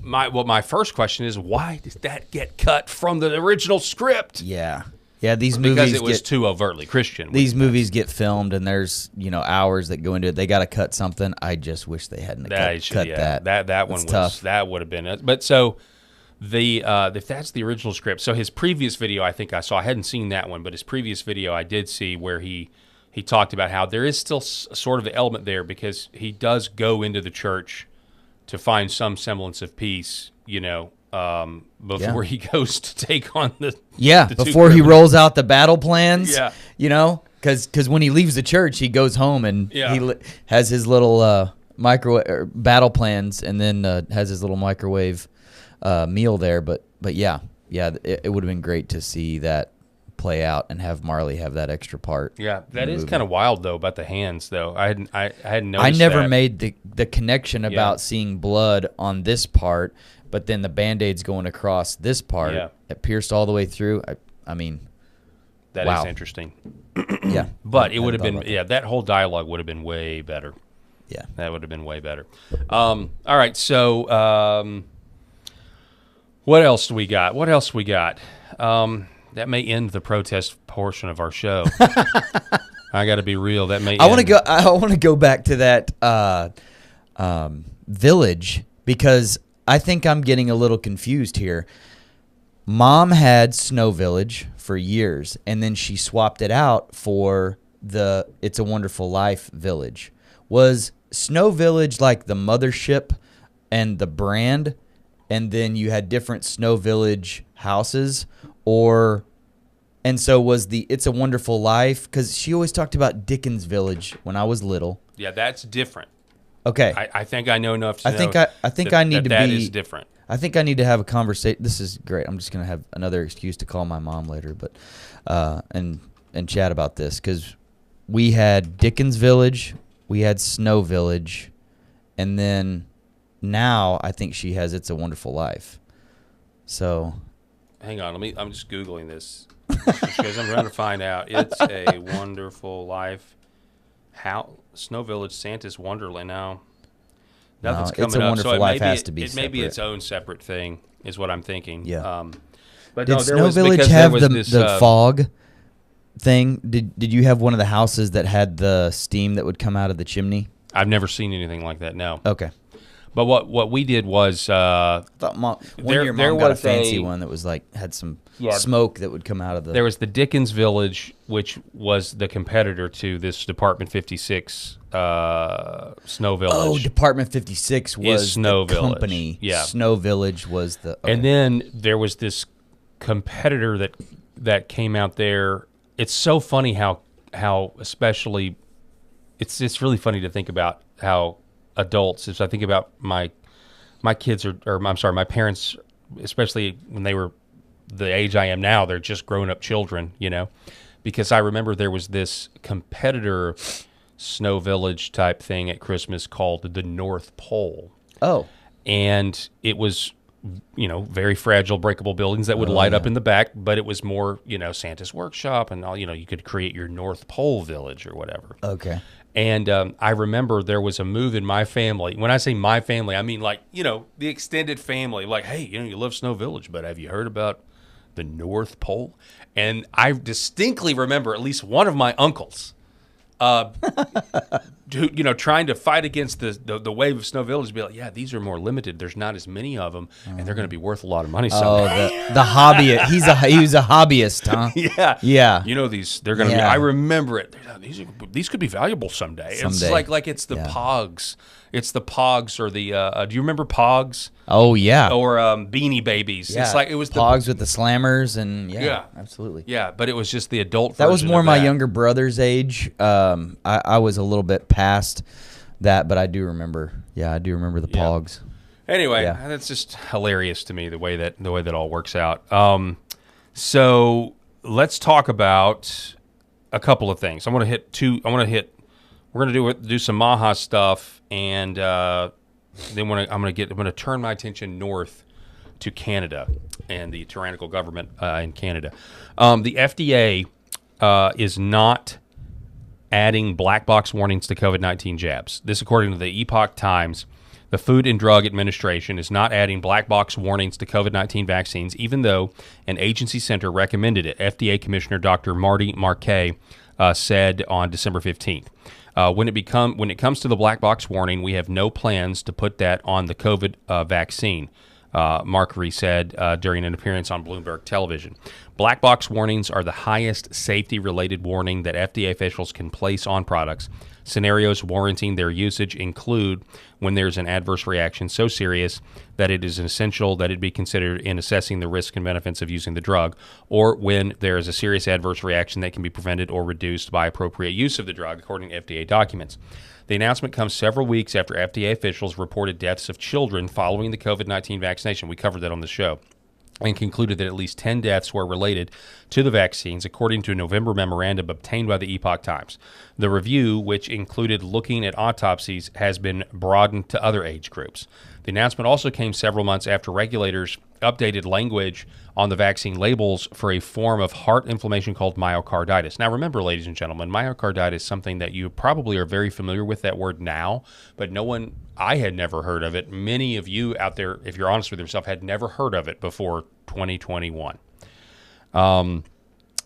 My first question is, why did that get cut from the original script? Yeah. Yeah, these Because movies it was too overtly Christian. These movies get filmed, and there's hours that go into it. They got to cut something. I just wish they hadn't cut that. That one was tough. That would have been it. But so the if that's the original script, so his previous video I think I saw. I hadn't seen that one, but his previous video I did see where he talked about how there is still sort of the element there because he does go into the church to find some semblance of peace, before he goes to take on the before he rolls out the battle plans. Yeah, because when he leaves the church, he goes home and he has his little microwave battle plans, and then has his little microwave meal there. But it would have been great to see that play out and have Marley have that extra part. Yeah, that is kind of wild though about the hands though. I hadn't noticed. I never that. made the connection about seeing blood on this part, but then the Band-Aids going across this part. Yeah. It pierced all the way through. I mean, that wow. is interesting. Yeah, but it would have been that whole dialogue would have been way better. Yeah, that would have been way better. All right, so what else do we got? That may end the protest portion of our show. I got to be real. That may. I want to go back to that village because I think I'm getting a little confused here. Mom had Snow Village for years, and then she swapped it out for the It's a Wonderful Life Village. Was Snow Village like the mothership and the brand, and then you had different Snow Village houses? And so was the It's a Wonderful Life, because she always talked about Dickens Village when I was little. Yeah, that's different. Okay. I think I know enough to I think I need to that be. That is different. I think I need to have a conversation. This is great. I'm just going to have another excuse to call my mom later, but and chat about this, because we had Dickens Village, we had Snow Village, and then now I think she has It's a Wonderful Life. So, hang on, I'm just Googling this because I'm trying to find out. It's a Wonderful Life. How Snow Village, Santa's Wonderland. Now, nothing's coming It's a up. Wonderful So Life has to be it may be separate. its own separate thing, is what I'm thinking. Yeah. But did no, Snow Village have the fog thing? Did you have one of the houses that had the steam that would come out of the chimney? I've never seen anything like that. No. Okay. But what we did was I thought one year mom got a fancy one that was like had some smoke that would come out of the. There was the Dickens Village, which was the competitor to this Department 56 Snow Village. Oh, Department 56 was Snow the Village. company. Yeah. Snow Village was the. Okay. And then there was this competitor that came out there. It's so funny how especially it's really funny to think about how adults, as I think about my kids my parents, especially when they were the age I am now, they're just grown up children, because I remember there was this competitor Snow Village type thing at Christmas called the North Pole. Oh. And it was, very fragile, breakable buildings that would light up in the back, but it was more, Santa's workshop and all, you could create your North Pole Village or whatever. Okay. And I remember there was a move in my family. When I say my family, I mean the extended family. Like, hey, you love Snow Village, but have you heard about the North Pole? And I distinctly remember at least one of my uncles, trying to fight against the wave of Snow Village. Be like, yeah, these are more limited. There's not as many of them, and they're going to be worth a lot of money someday. Oh, the hobbyist. He was a hobbyist, huh? Yeah. Yeah. These they're going to be. I remember it. These could be valuable someday. It's like it's the Pogs. It's the Pogs or the. Do you remember Pogs? Oh yeah. Or Beanie Babies. Yeah. It's like it was Pogs with the slammers and absolutely. Yeah, but it was just the adult. That was version more of my that. younger brother's age. I was a little bit past that, but I do remember. Yeah, I do remember the Pogs. Anyway, that's just hilarious to me the way that all works out. So let's talk about a couple of things. We're going to do some Maha stuff, and then I'm going to turn my attention north to Canada and the tyrannical government in Canada. The FDA is not adding black box warnings to COVID-19 jabs. This, according to the Epoch Times, the Food and Drug Administration is not adding black box warnings to COVID-19 vaccines, even though an agency center recommended it. FDA Commissioner Dr. Marty Marquet said on December 15th. When it comes to the black box warning, we have no plans to put that on the COVID vaccine, Marquet said during an appearance on Bloomberg Television. Black box warnings are the highest safety-related warning that FDA officials can place on products. Scenarios warranting their usage include when there's an adverse reaction so serious that it is essential that it be considered in assessing the risks and benefits of using the drug, or when there is a serious adverse reaction that can be prevented or reduced by appropriate use of the drug, according to FDA documents. The announcement comes several weeks after FDA officials reported deaths of children following the COVID-19 vaccination. We covered that on the show. And concluded that at least 10 deaths were related to the vaccines, according to a November memorandum obtained by the Epoch Times. The review, which included looking at autopsies, has been broadened to other age groups. The announcement also came several months after regulators updated language on the vaccine labels for a form of heart inflammation called myocarditis. Now, remember, ladies and gentlemen, myocarditis is something that you probably are very familiar with that word now, but I had never heard of it. Many of you out there, if you're honest with yourself, had never heard of it before 2021.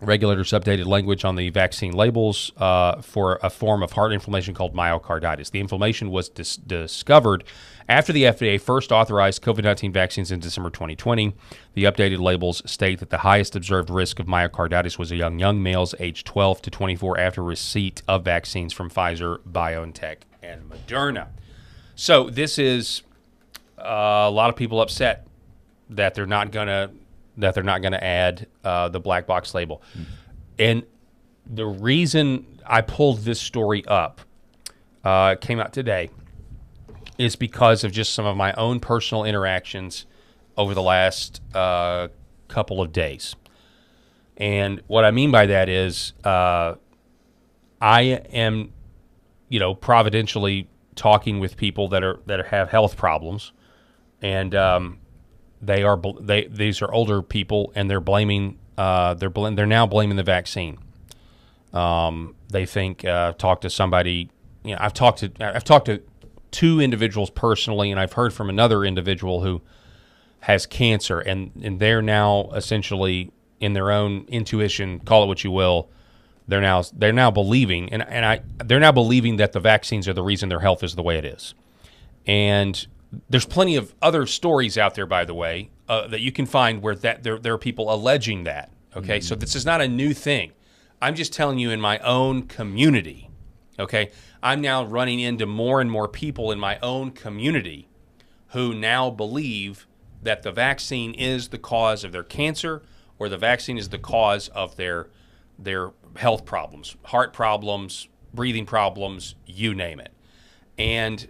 Regulators updated language on the vaccine labels for a form of heart inflammation called myocarditis. The inflammation was discovered after the FDA first authorized COVID-19 vaccines in December 2020. The updated labels state that the highest observed risk of myocarditis was among young males aged 12 to 24 after receipt of vaccines from Pfizer, BioNTech, and Moderna. So this is a lot of people upset that they're not gonna add the black box label. And the reason I pulled this story up, came out today, is because of just some of my own personal interactions over the last couple of days. And what I mean by that is I am, providentially talking with people that have health problems, and these are older people, and they're blaming they're now blaming the vaccine. They think talk to somebody. I've talked to two individuals personally, and I've heard from another individual who has cancer, and they're now essentially, in their own intuition, call it what you will, they're now believing, they're now believing that the vaccines are the reason their health is the way it is. And There's plenty of other stories out there, by the way, that you can find where there are people alleging that. Okay, so this is not a new thing. I'm just telling you in my own community. Okay, I'm now running into more and more people in my own community who now believe that the vaccine is the cause of their cancer, or the vaccine is the cause of their health problems, heart problems, breathing problems, you name it. And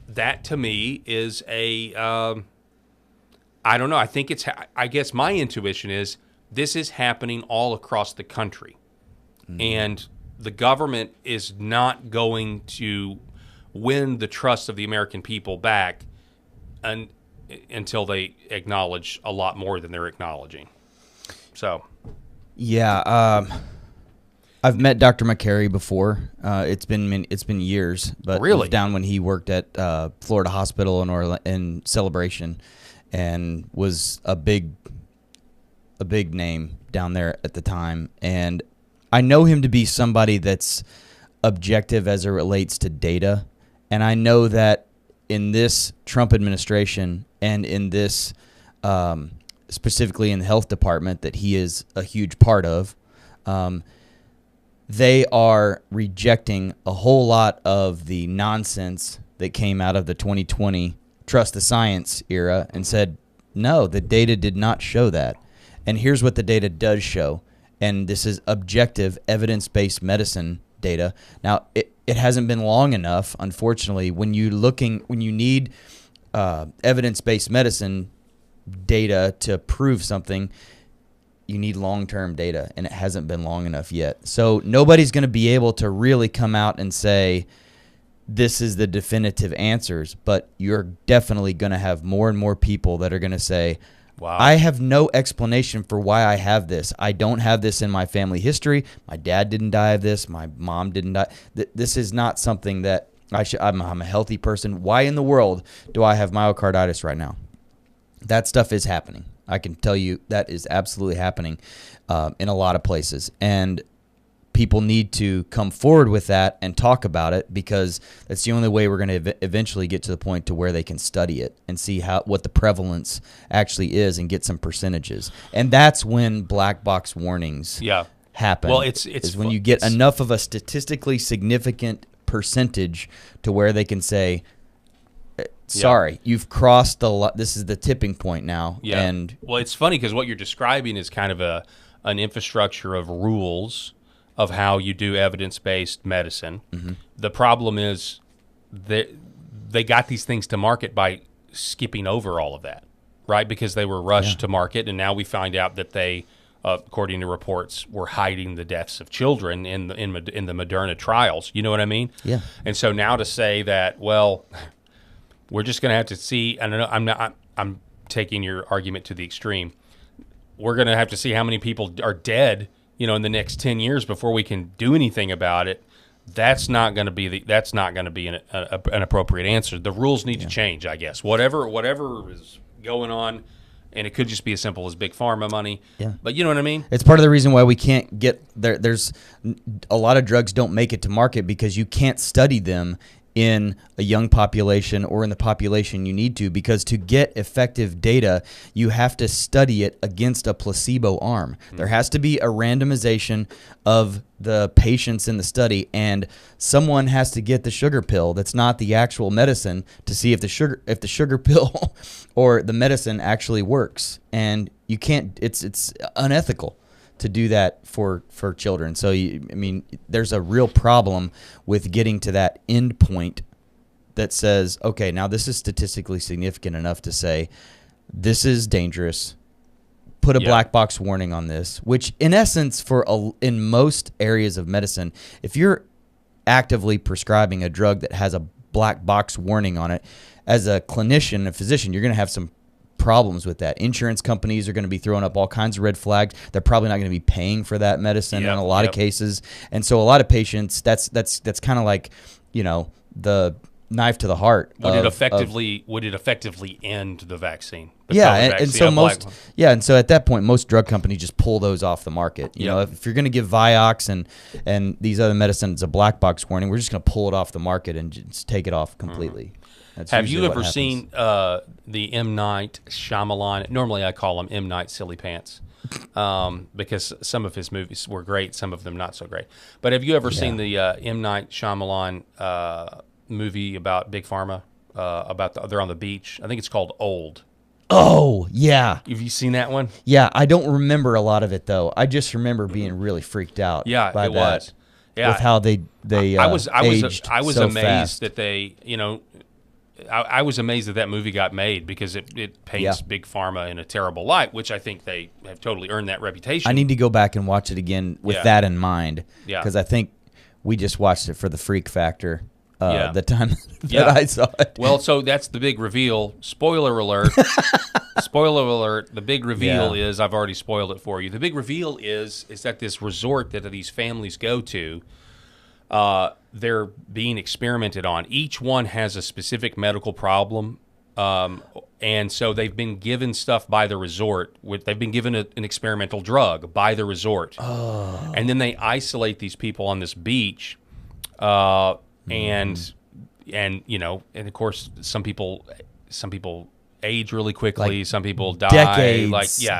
that to me is I don't know. I guess my intuition is this is happening all across the country. And the government is not going to win the trust of the American people back until they acknowledge a lot more than they're acknowledging. So, yeah, I've met Dr. McCary before. It's been years, but really? It was down when he worked at Florida Hospital in Celebration, and was a big name down there at the time. And I know him to be somebody that's objective as it relates to data, and I know that in this Trump administration and in this specifically in the health department that he is a huge part of, they are rejecting a whole lot of the nonsense that came out of the 2020 trust the science era and said, no, the data did not show that. And here's what the data does show. And this is objective, evidence-based medicine data. Now, it hasn't been long enough, unfortunately, when you need evidence-based medicine data to prove something. You need long-term data, and it hasn't been long enough yet. So nobody's going to be able to really come out and say this is the definitive answers, but you're definitely going to have more and more people that are going to say, wow, I have no explanation for why I have this. I don't have this in my family history. My dad didn't die of this. My mom didn't die. This is not something that I'm a healthy person. Why in the world do I have myocarditis right now? That stuff is happening. I can tell you that is absolutely happening in a lot of places. And people need to come forward with that and talk about it, because that's the only way we're going to eventually get to the point to where they can study it and see what the prevalence actually is and get some percentages. And that's when black box warnings happen. Well, it's when you get enough of a statistically significant percentage to where they can say, sorry, you've crossed this is the tipping point now. Yeah. And well, it's funny because what you're describing is kind of an infrastructure of rules of how you do evidence-based medicine. Mm-hmm. The problem is they got these things to market by skipping over all of that, right? Because they were rushed to market, and now we find out that they, according to reports, were hiding the deaths of children in the Moderna trials. You know what I mean? Yeah. And so now to say that, well, we're just going to have to see. I don't know. I'm taking your argument to the extreme. We're going to have to see how many people are dead, in the next 10 years before we can do anything about it. That's not going to be an appropriate answer. The rules need to change, I guess. Whatever is going on, and it could just be as simple as big pharma money. Yeah. But you know what I mean? It's part of the reason why we can't get there. There's a lot of drugs don't make it to market because you can't study them in a young population or in the population you need to, because to get effective data, you have to study it against a placebo arm. Mm-hmm. There has to be a randomization of the patients in the study, and someone has to get the sugar pill that's not the actual medicine to see if the sugar pill or the medicine actually works. And you can't, it's unethical to do that for children. So, there's a real problem with getting to that end point that says, okay, now this is statistically significant enough to say this is dangerous. Put a black box warning on this, which in essence, in most areas of medicine, if you're actively prescribing a drug that has a black box warning on it, as a clinician, a physician, you're going to have some problems with that. Insurance companies are going to be throwing up all kinds of red flags. They're probably not going to be paying for that medicine in a lot of cases. And so a lot of patients, that's kind of like, knife to the heart. Would it effectively end the vaccine? The Yeah, COVID and vaccine? so Like, and so at that point, most drug companies just pull those off the market. You know, if you're going to give Vioxx and these other medicines a black box warning, we're just going to pull it off the market and just take it off completely. That's have you usually what ever happens. seen the M. Night Shyamalan? Normally, I call him M. Night Silly Pants because some of his movies were great, some of them not so great. But have you ever seen the M. Night Shyamalan movie about Big Pharma? They're on the beach. I think it's called Old. Oh, yeah. Have you seen that one? Yeah, I don't remember a lot of it, though. I just remember being really freaked out by it that. was. Yeah. With how they I was aged so amazed fast. that they, I was amazed that movie got made because it paints Big Pharma in a terrible light, which I think they have totally earned that reputation. I need to go back and watch it again with that in mind. Yeah. Because I think we just watched it for the freak factor the time that I saw it. Well, so that's the big reveal. Spoiler alert. Spoiler alert. The big reveal is, I've already spoiled it for you. The big reveal is that this resort that these families go to, they're being experimented on. Each one has a specific medical problem, and so they've been given stuff by the resort. They've been given an experimental drug by the resort, and then they isolate these people on this beach, and of course some people age really quickly. Some people die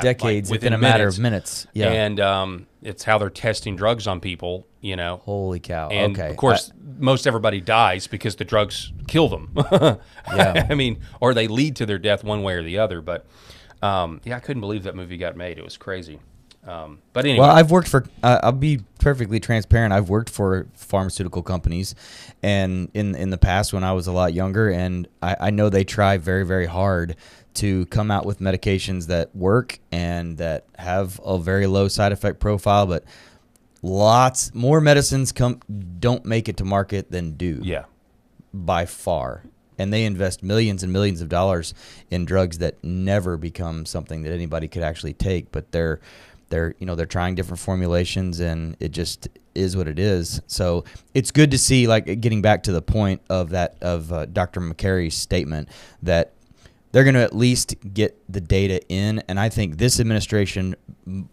decades within a matter of minutes. Yeah, and it's how they're testing drugs on people. Holy cow! And okay, of course, most everybody dies because the drugs kill them. I mean, or they lead to their death one way or the other. But I couldn't believe that movie got made. It was crazy. But anyway, well, I've worked for. I'll be perfectly transparent. I've worked for pharmaceutical companies, and in the past when I was a lot younger, and I know they try very, very hard to come out with medications that work and that have a very low side effect profile, but lots more medicines don't make it to market than do. Yeah, by far. And they invest millions and millions of dollars in drugs that never become something that anybody could actually take, but they're trying different formulations, and it just is what it is. So it's good to see, like, getting back to the point of Dr. McCarry's statement, that they're going to at least get the data in. And I think this administration,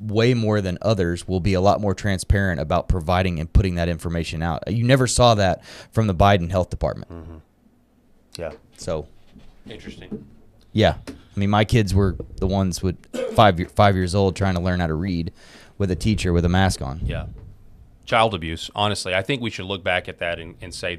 way more than others, will be a lot more transparent about providing and putting that information out. You never saw that from the Biden health department. Mm-hmm. Yeah. So interesting. Yeah. I mean, my kids were the ones with 5 years old trying to learn how to read with a teacher with a mask on. Yeah. Child abuse. Honestly, I think we should look back at that and say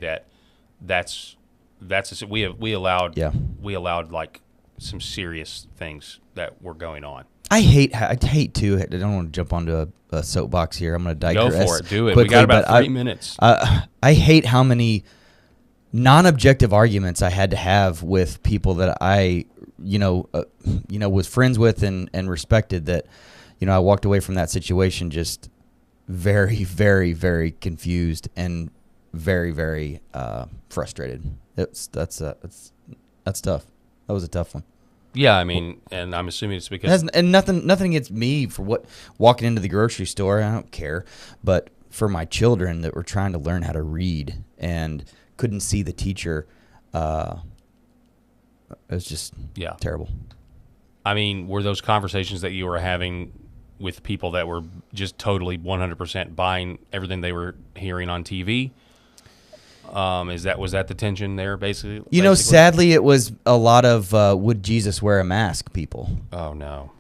we allowed like some serious things that were going on. I hate to. I don't want to jump onto a soapbox here. I'm going to digress. Go for it. Do it. Quickly, we got about 3 minutes. I hate how many non-objective arguments I had to have with people that I was friends with and respected, that, I walked away from that situation just very, very, very confused and very, very frustrated. That's tough. That was a tough one. Yeah, I mean, and I'm assuming it's because and nothing against me for walking into the grocery store. I don't care, but for my children that were trying to learn how to read and couldn't see the teacher, it was just terrible. I mean, were those conversations that you were having with people that were just totally 100% buying everything they were hearing on TV? Was that the tension there, basically? Sadly, it was a lot of would Jesus wear a mask people. Oh no.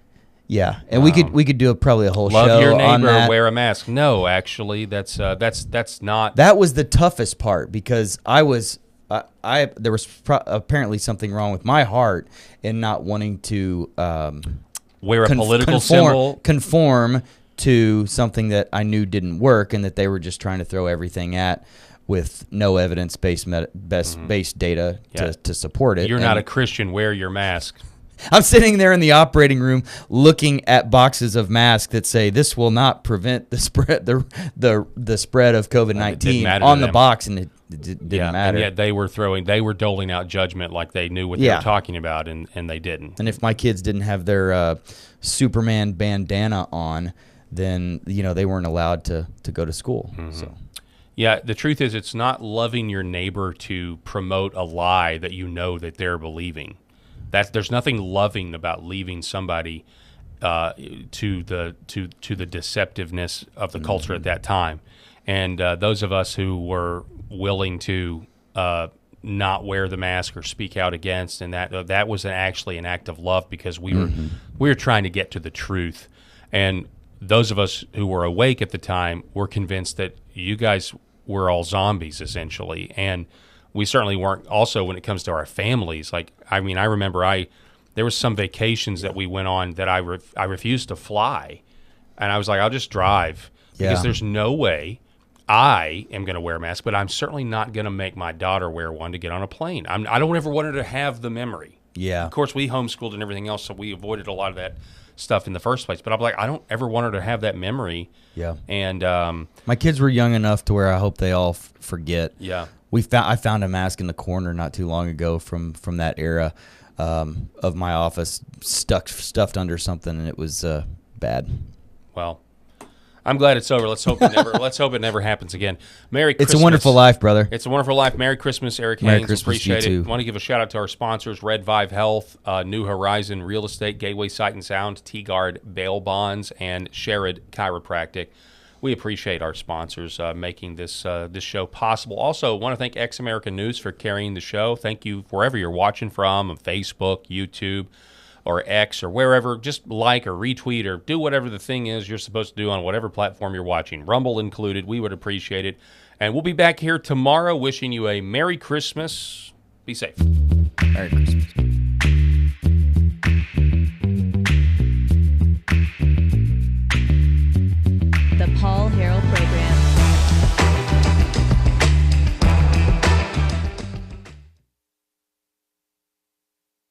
Yeah, and we could do probably a whole show on that. Love your neighbor, wear a mask. No, actually, that's not. That was the toughest part, because there was apparently something wrong with my heart in not wanting to wear a political symbol, conform to something that I knew didn't work, and that they were just trying to throw everything at with no evidence-based based data to support it. You're not a Christian. Wear your mask. I'm sitting there in the operating room looking at boxes of masks that say this will not prevent the spread the spread of COVID-19 on the box, and it didn't matter. And yet they were doling out judgment like they knew what they were talking about, and they didn't. And if my kids didn't have their Superman bandana on, then they weren't allowed to go to school. Mm-hmm. So. Yeah, the truth is it's not loving your neighbor to promote a lie that you know that they're believing. There's nothing loving about leaving somebody to the deceptiveness of the culture at that time. And those of us who were willing to not wear the mask or speak out against, and that was actually an act of love, because we were trying to get to the truth. And those of us who were awake at the time were convinced that you guys were all zombies, essentially. And we certainly weren't. Also, when it comes to our families, I remember there was some vacations that we went on that I refused to fly, and I was like, I'll just drive, because there's no way I am going to wear a mask, but I'm certainly not going to make my daughter wear one to get on a plane. I don't ever want her to have the memory. Yeah. Of course, we homeschooled and everything else, so we avoided a lot of that stuff in the first place. But I'm like, I don't ever want her to have that memory. Yeah. And my kids were young enough to where I hope they all forget. Yeah. I found a mask in the corner not too long ago from that era of my office, stuffed under something, and it was bad. Well, I'm glad it's over. Let's hope it never happens again. Merry Christmas. It's a wonderful life, brother. It's a wonderful life. Merry Christmas, Eric Merry Haynes. Christmas Appreciate to you it. too. Want to give a shout out to our sponsors: Red Vive Health, New Horizon Real Estate, Gateway Sight and Sound, T-Guard Bail Bonds, and Sherrod Chiropractic. We appreciate our sponsors making this show possible. Also, want to thank Ex American News for carrying the show. Thank you wherever you're watching from, on Facebook, YouTube, or X, or wherever. Just like or retweet or do whatever the thing is you're supposed to do on whatever platform you're watching, Rumble included. We would appreciate it. And we'll be back here tomorrow wishing you a Merry Christmas. Be safe. Merry Christmas.